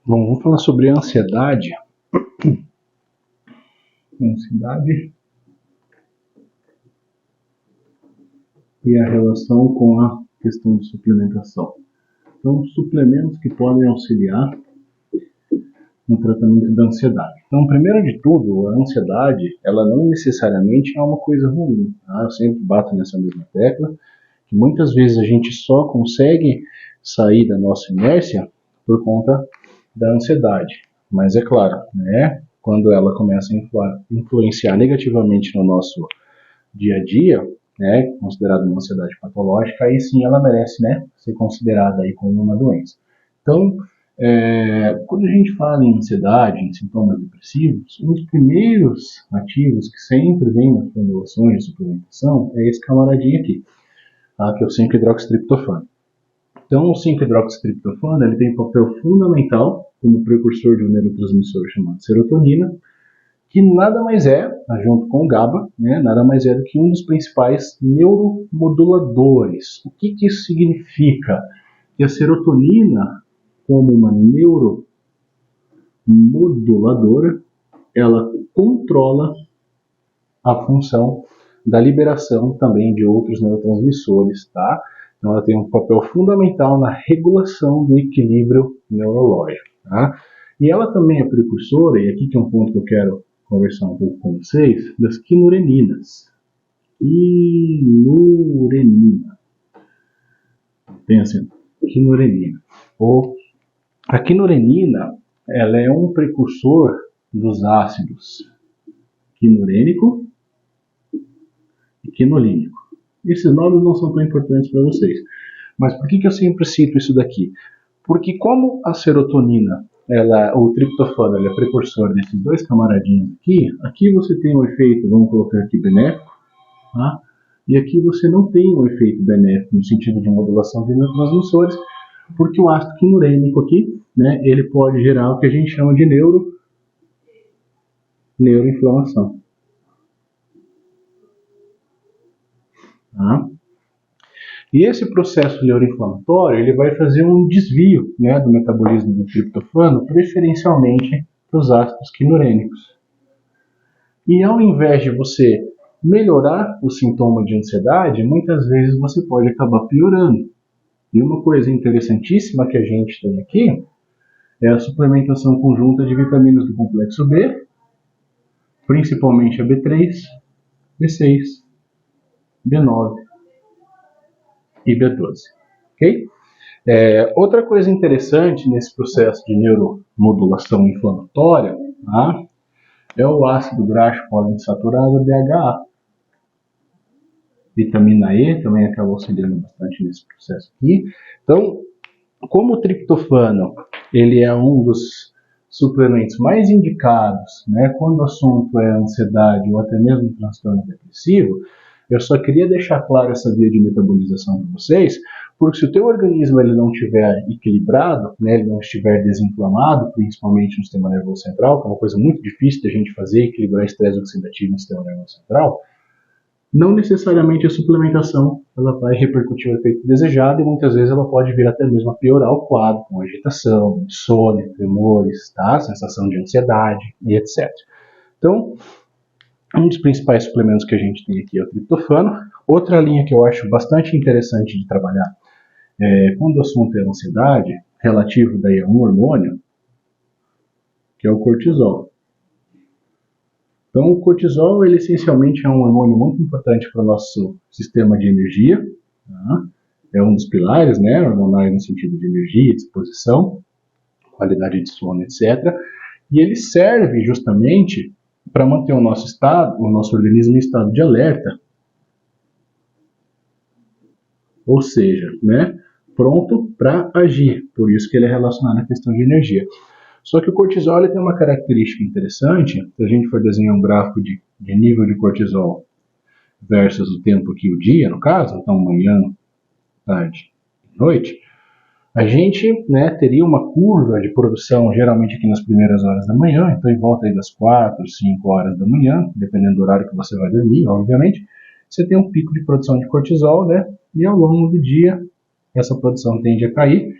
Bom, vamos falar sobre ansiedade. Ansiedade e a relação com a questão de suplementação. Então, suplementos que podem auxiliar no tratamento da ansiedade. Então, primeiro de tudo, a ansiedade, ela não necessariamente é uma coisa ruim. Tá? Eu sempre bato nessa mesma tecla, que muitas vezes a gente só consegue sair da nossa inércia por conta da ansiedade. Mas é claro, né, quando ela começa a influenciar negativamente no nosso dia a dia, né, considerada uma ansiedade patológica, aí sim ela merece, né, ser considerada aí como uma doença. Então, quando a gente fala em ansiedade, em sintomas depressivos, um dos primeiros ativos que sempre vem nas formulações de suplementação é esse camaradinho aqui, tá, que é o 5-hidroxitriptofano. Então, o 5-hidroxitriptofano ele tem um papel fundamental como precursor de um neurotransmissor chamado serotonina, que nada mais é, junto com o GABA, né, nada mais é do que um dos principais neuromoduladores. O que isso significa? Que a serotonina, como uma neuromoduladora, ela controla a função da liberação também de outros neurotransmissores, tá? Então ela tem um papel fundamental na regulação do equilíbrio neurológico, tá? E ela também é precursora, e aqui que é um ponto que eu quero conversar um pouco com vocês, das quinureninas. Quinurenina. Pensa, quinurenina. A quinurenina, ela é um precursor dos ácidos quinurênico e quinolínico. Esses nomes não são tão importantes para vocês. Mas por que eu sempre cito isso daqui? Porque como a serotonina, o triptofano, ele é precursor desses dois camaradinhos aqui você tem um efeito, vamos colocar aqui, benéfico, tá? E aqui você não tem um efeito benéfico no sentido de modulação de neurotransmissores, porque o ácido quinurênico aqui, né, ele pode gerar o que a gente chama de neuroinflamação. Tá? E esse processo neuroinflamatório ele vai fazer um desvio, né, do metabolismo do triptofano, preferencialmente para os ácidos quinurênicos. E ao invés de você melhorar o sintoma de ansiedade, muitas vezes você pode acabar piorando. E uma coisa interessantíssima que a gente tem aqui é a suplementação conjunta de vitaminas do complexo B, principalmente a B3, B6, B9 e B12. Ok? Outra coisa interessante nesse processo de neuromodulação inflamatória, tá, é o ácido graxo poliinsaturado DHA. Vitamina E também acaba auxiliando bastante nesse processo aqui. Então, como o triptofano ele é um dos suplementos mais indicados, né, quando o assunto é ansiedade ou até mesmo transtorno depressivo, eu só queria deixar claro essa via de metabolização para vocês, porque se o teu organismo ele não estiver equilibrado, né, ele não estiver desinflamado, principalmente no sistema nervoso central, que é uma coisa muito difícil de a gente fazer, equilibrar estresse oxidativo no sistema nervoso central, não necessariamente a suplementação ela vai repercutir o efeito desejado e muitas vezes ela pode vir até mesmo a piorar o quadro, com agitação, insônia, tremores, tá? Sensação de ansiedade e etc. Então, um dos principais suplementos que a gente tem aqui é o triptofano. Outra linha que eu acho bastante interessante de trabalhar quando o assunto é ansiedade, relativo daí a um hormônio, que é o cortisol. Então, o cortisol, ele essencialmente é um hormônio muito importante para o nosso sistema de energia, tá? É um dos pilares, né, hormonais no sentido de energia, disposição, qualidade de sono, etc. E ele serve justamente para manter o nosso organismo em estado de alerta, ou seja, né, pronto para agir. Por isso que ele é relacionado à questão de energia. Só que o cortisol ele tem uma característica interessante, se a gente for desenhar um gráfico de nível de cortisol versus o tempo aqui, o dia, no caso, então manhã, tarde, noite, a gente, né, teria uma curva de produção geralmente aqui nas primeiras horas da manhã, então em volta aí das 4, 5 horas da manhã, dependendo do horário que você vai dormir, obviamente, você tem um pico de produção de cortisol, né, e ao longo do dia essa produção tende a cair,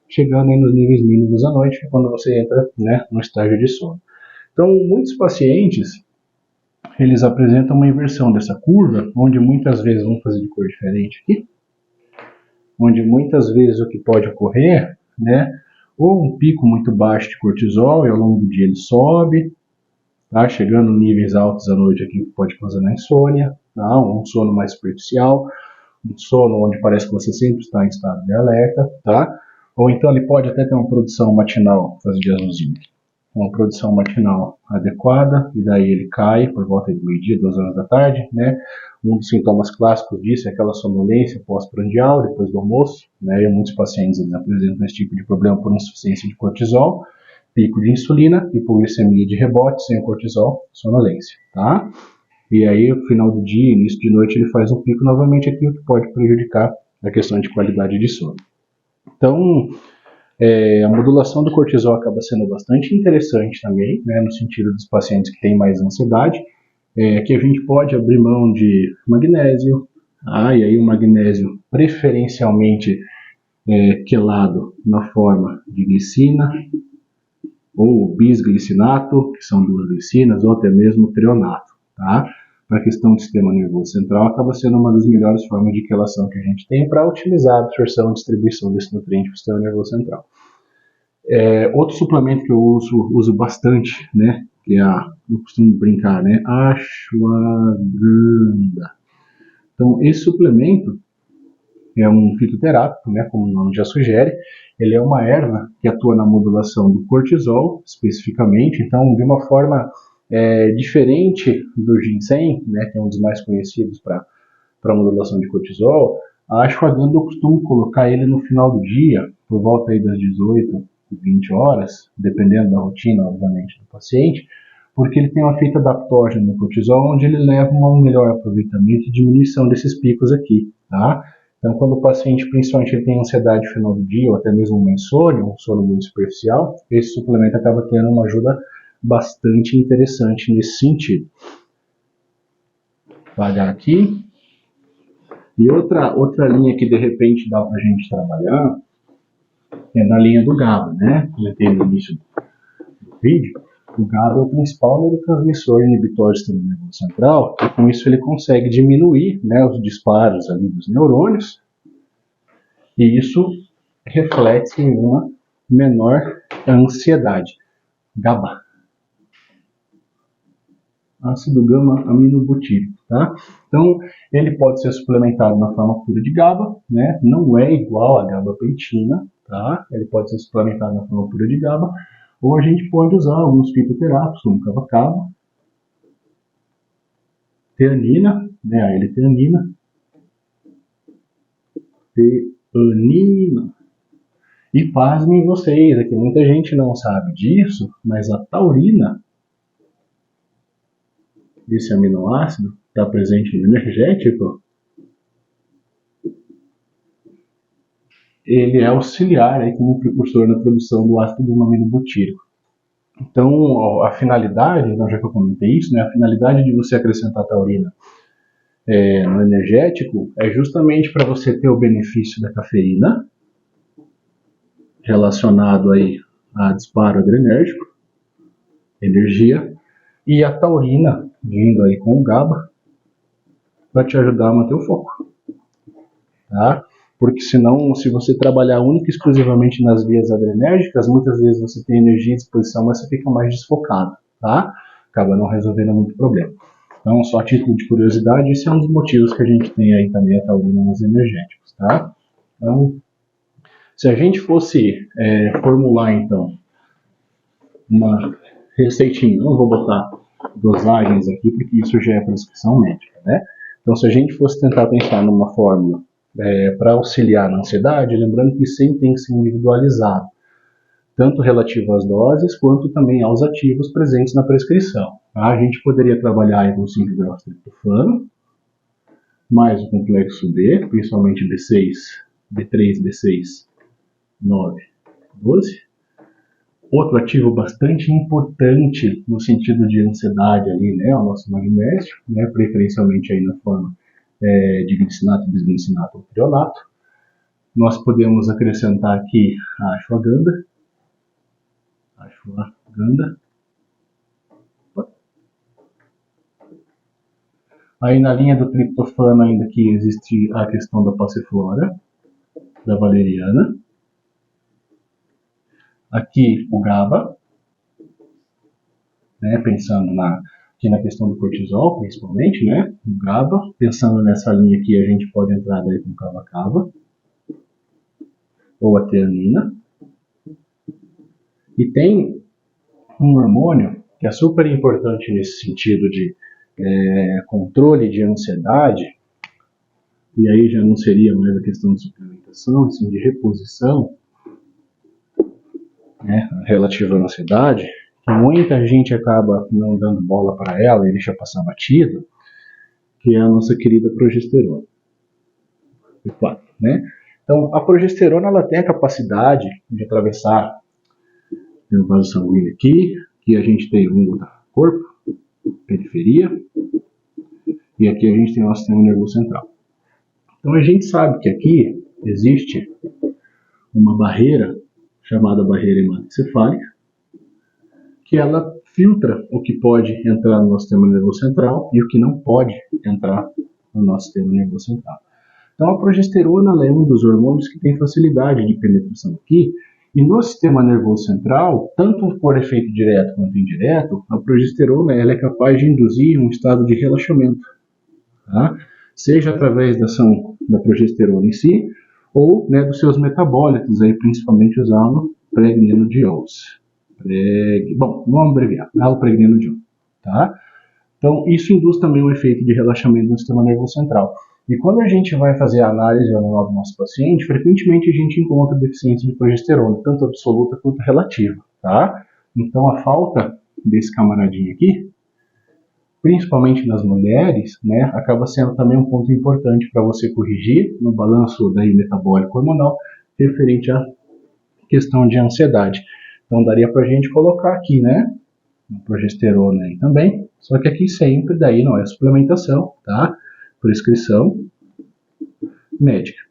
chegando aí nos níveis mínimos à noite, que é quando você entra, né, no estágio de sono. Então, muitos pacientes, eles apresentam uma inversão dessa curva, onde muitas vezes, vamos fazer de cor diferente aqui, onde muitas vezes o que pode ocorrer, né, ou um pico muito baixo de cortisol e ao longo do dia ele sobe, tá, chegando em níveis altos à noite aqui que pode causar insônia, tá, um sono mais superficial, um sono onde parece que você sempre está em estado de alerta, tá, ou então ele pode até ter uma produção matinal, fazer de azulzinho, uma produção matinal adequada, e daí ele cai por volta de meio-dia, 2 horas da tarde, né? Um dos sintomas clássicos disso é aquela sonolência pós-prandial, depois do almoço, né? E muitos pacientes eles apresentam esse tipo de problema por insuficiência de cortisol, pico de insulina, hipoglicemia de rebote, sem o cortisol, sonolência, tá? E aí, no final do dia, início de noite, ele faz um pico novamente aqui, o que pode prejudicar a questão de qualidade de sono. Então, a modulação do cortisol acaba sendo bastante interessante também, né, no sentido dos pacientes que têm mais ansiedade, que a gente pode abrir mão de magnésio, e aí o magnésio preferencialmente quelado na forma de glicina, ou bisglicinato, que são 2 glicinas, ou até mesmo treonato, tá? Para a questão do sistema nervoso central, acaba sendo uma das melhores formas de quelação que a gente tem para otimizar a absorção e distribuição desse nutriente para o sistema nervoso central. Outro suplemento que eu uso bastante, né, que eu costumo brincar, né, ashwagandha. Então, esse suplemento é um fitoterápico, né, como o nome já sugere. Ele é uma erva que atua na modulação do cortisol, especificamente. Então, de uma forma diferente do ginseng, né, que é um dos mais conhecidos para modulação de cortisol, a ashwagandha eu costumo colocar ele no final do dia, por volta aí das 18, 20 horas, dependendo da rotina, obviamente, do paciente, porque ele tem um efeito adaptógeno no cortisol, onde ele leva a um melhor aproveitamento e diminuição desses picos aqui, tá? Então, quando o paciente, principalmente, ele tem ansiedade no final do dia, ou até mesmo uma insônia, um sono muito superficial, esse suplemento acaba tendo uma ajuda bastante interessante nesse sentido. Vou apagar aqui. E outra linha que, de repente, dá para a gente trabalhar é na linha do GABA, né? Como eu tenho no início do vídeo, o GABA é o principal neurotransmissor inibitório do sistema nervoso central, e com isso ele consegue diminuir, né, os disparos ali dos neurônios, e isso reflete em uma menor ansiedade. GABA, ácido gama-aminobutírico, tá? Então, ele pode ser suplementado na forma pura de GABA, né? Não é igual a gabapentina, tá? Ele pode ser suplementado na forma pura de GABA, ou a gente pode usar alguns fitoterápicos, como cava-cava, teanina, né? A L-teanina, e pasmem vocês, aqui muita gente não sabe disso, mas a taurina, esse aminoácido, está presente no energético, ele é auxiliar aí como precursor na produção do ácido gama-aminobutírico. Então, a finalidade, já que eu comentei isso, né, a finalidade de você acrescentar taurina no energético é justamente para você ter o benefício da cafeína, relacionado aí a disparo adrenérgico, energia, e a taurina, vindo aí com o GABA, para te ajudar a manter o foco, tá? Porque senão, se você trabalhar única e exclusivamente nas vias adrenérgicas, muitas vezes você tem energia e disposição, mas você fica mais desfocado, tá? Acaba não resolvendo muito problema. Então, só a título de curiosidade, esse é um dos motivos que a gente tem aí também a taurina nos energéticos, tá? Então, se a gente fosse formular, então, uma receitinha, não vou botar dosagens aqui, porque isso já é prescrição médica, né? Então, se a gente fosse tentar pensar numa fórmula para auxiliar na ansiedade, lembrando que sempre tem que ser individualizado, tanto relativo às doses, quanto também aos ativos presentes na prescrição. Tá? A gente poderia trabalhar com 5 graus de triptofano, mais o complexo B, principalmente B6, B3, B6, 9, 12. Outro ativo bastante importante no sentido de ansiedade ali, né, o nosso magnésio, né, preferencialmente aí na forma de glicinato, bisglicinato ou treonato. nós podemos acrescentar aqui a ashwagandha. Aí na linha do triptofano ainda aqui existe a questão da passiflora, da valeriana. Aqui o GABA, né, pensando aqui na questão do cortisol, principalmente, né, o GABA. Pensando nessa linha aqui, a gente pode entrar daí com cava-cava, ou a teanina. E tem um hormônio que é super importante nesse sentido de controle de ansiedade, e aí já não seria mais a questão de suplementação, assim, de reposição, né, relativa à ansiedade, que muita gente acaba não dando bola para ela e deixa passar batido, que é a nossa querida progesterona. Né? Então, a progesterona ela tem a capacidade de atravessar o vaso sanguíneo aqui, que a gente tem o corpo, periferia, e aqui a gente tem o nosso sistema nervoso central. Então a gente sabe que aqui existe uma barreira chamada barreira hematoencefálica, que ela filtra o que pode entrar no nosso sistema nervoso central e o que não pode entrar no nosso sistema nervoso central. Então a progesterona ela é um dos hormônios que tem facilidade de penetração aqui, e no sistema nervoso central, tanto por efeito direto quanto indireto, a progesterona ela é capaz de induzir um estado de relaxamento, tá? Seja através da ação da progesterona em si, ou, né, dos seus metabólitos, aí, principalmente usando pregnenolone. Bom, vamos abreviar, allopregnenolone, tá? Então, isso induz também um efeito de relaxamento no sistema nervoso central. E quando a gente vai fazer a análise anual do nosso paciente, frequentemente a gente encontra deficiência de progesterona, tanto absoluta quanto relativa, tá? Então, a falta desse camaradinho aqui, principalmente nas mulheres, né, acaba sendo também um ponto importante para você corrigir no balanço daí metabólico hormonal referente à questão de ansiedade. Então daria para a gente colocar aqui, né, a progesterona aí também, só que aqui sempre daí não é suplementação, tá? Prescrição médica,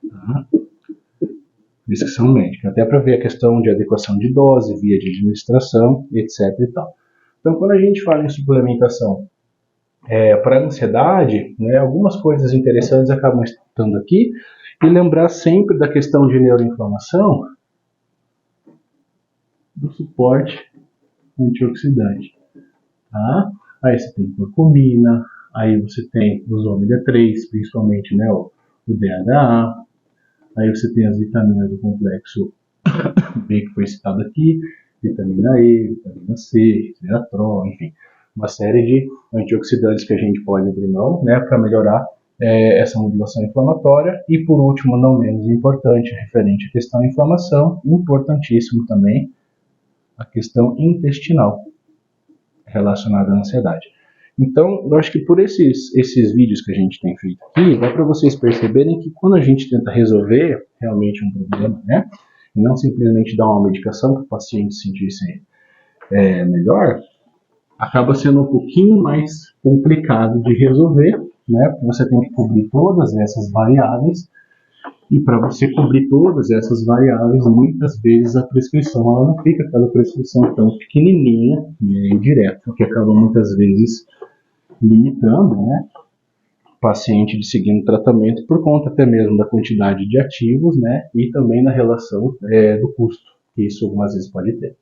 tá? Prescrição médica, até para ver a questão de adequação de dose, via de administração, etc e tal. Então, quando a gente fala em suplementação para ansiedade, né, algumas coisas interessantes acabam estando aqui, e lembrar sempre da questão de neuroinflamação, do suporte antioxidante. Tá? Aí você tem curcumina, aí você tem os ômega 3, principalmente, né, o DHA, aí você tem as vitaminas do complexo B que foi citado aqui, vitamina E, vitamina C, resveratrol, enfim, uma série de antioxidantes que a gente pode abrir mão, né, para melhorar essa modulação inflamatória. E por último, não menos importante, referente à questão da inflamação, importantíssimo também a questão intestinal relacionada à ansiedade. Então, eu acho que por esses vídeos que a gente tem feito aqui, dá para vocês perceberem que quando a gente tenta resolver realmente um problema, né, e não simplesmente dar uma medicação para o paciente se sentir melhor, acaba sendo um pouquinho mais complicado de resolver, né, porque você tem que cobrir todas essas variáveis, e para você cobrir todas essas variáveis, muitas vezes a prescrição ela não fica aquela prescrição tão pequenininha e direta, que acaba muitas vezes limitando, né, o paciente de seguir o tratamento por conta até mesmo da quantidade de ativos, né, e também na relação do custo que isso algumas vezes pode ter.